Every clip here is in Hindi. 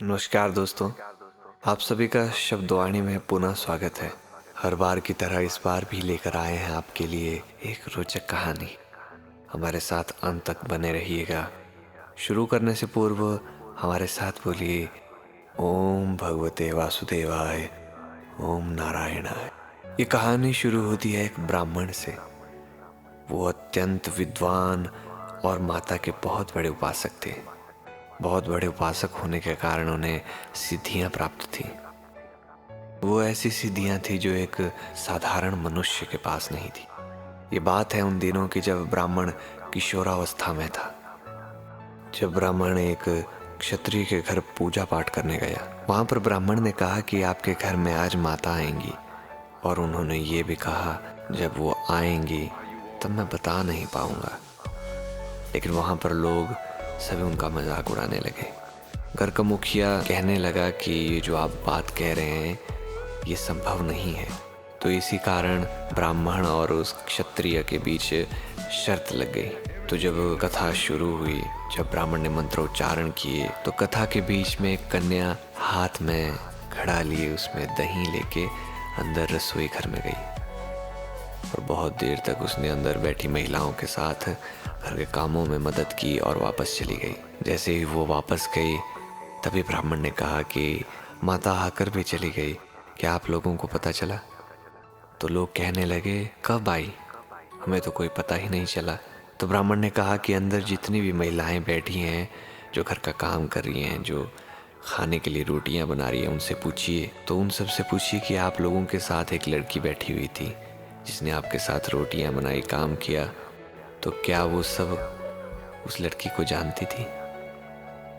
नमस्कार दोस्तों, आप सभी का शब्दवाणी में पुनः स्वागत है। हर बार की तरह इस बार भी लेकर आए हैं आपके लिए एक रोचक कहानी। हमारे साथ अंत तक बने रहिएगा। शुरू करने से पूर्व हमारे साथ बोलिए ओम भगवते वासुदेवाय, ओम नारायणाय। ये कहानी शुरू होती है एक ब्राह्मण से। वो अत्यंत विद्वान और माता के बहुत बड़े उपासक थे। बहुत बड़े उपासक होने के कारण उन्हें सिद्धियां प्राप्त थी। वो ऐसी सिद्धियां थी जो एक साधारण मनुष्य के पास नहीं थी। ये बात है उन दिनों की जब ब्राह्मण किशोरावस्था में था। जब ब्राह्मण एक क्षत्रिय के घर पूजा पाठ करने गया, वहां पर ब्राह्मण ने कहा कि आपके घर में आज माता आएंगी, और उन्होंने ये भी कहा जब वो आएंगी तब मैं बता नहीं पाऊंगा। लेकिन वहां पर लोग सभी उनका मजाक उड़ाने लगे। घर का मुखिया कहने लगा कि ये जो आप बात कह रहे हैं ये संभव नहीं है। तो इसी कारण ब्राह्मण और उस क्षत्रिय के बीच शर्त लग गई। तो जब कथा शुरू हुई, जब ब्राह्मण ने मंत्रोच्चारण किए, तो कथा के बीच में एक कन्या हाथ में घड़ा लिए उसमें दही लेके अंदर रसोई घर में गई, और बहुत देर तक उसने अंदर बैठी महिलाओं के साथ घर के कामों में मदद की और वापस चली गई। जैसे ही वो वापस गई तभी ब्राह्मण ने कहा कि माता आकर भी चली गई, क्या आप लोगों को पता चला? तो लोग कहने लगे कब आई, हमें तो कोई पता ही नहीं चला। तो ब्राह्मण ने कहा कि अंदर जितनी भी महिलाएं बैठी हैं, जो घर का काम कर रही हैं, जो खाने के लिए रोटियां बना रही हैं, उनसे पूछिए। तो उन सब से पूछिए कि आप लोगों के साथ एक लड़की बैठी हुई थी जिसने आपके साथ रोटियां बनाई, काम किया, तो क्या वो सब उस लड़की को जानती थी?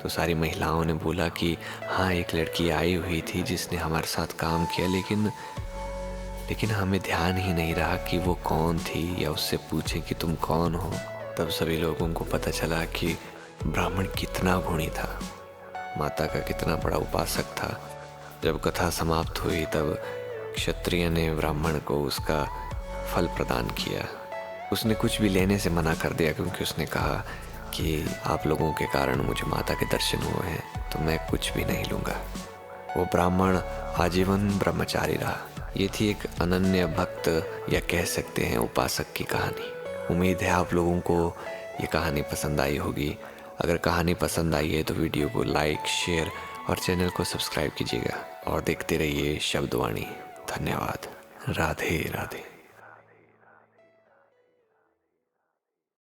तो सारी महिलाओं ने बोला कि हाँ, एक लड़की आई हुई थी जिसने हमारे साथ काम किया, लेकिन हमें ध्यान ही नहीं रहा कि वो कौन थी, या उससे पूछे कि तुम कौन हो। तब सभी लोगों को पता चला कि ब्राह्मण कितना गुणी था, माता का कितना बड़ा उपासक था। जब कथा समाप्त हुई तब क्षत्रिय ने ब्राह्मण को उसका फल प्रदान किया। उसने कुछ भी लेने से मना कर दिया, क्योंकि उसने कहा कि आप लोगों के कारण मुझे माता के दर्शन हुए हैं, तो मैं कुछ भी नहीं लूँगा। वो ब्राह्मण आजीवन ब्रह्मचारी रहा। ये थी एक अनन्य भक्त, या कह सकते हैं उपासक की कहानी। उम्मीद है आप लोगों को ये कहानी पसंद आई होगी। अगर कहानी पसंद आई है तो वीडियो को लाइक, शेयर और चैनल को सब्सक्राइब कीजिएगा, और देखते रहिए शब्दवाणी। धन्यवाद। राधे राधे।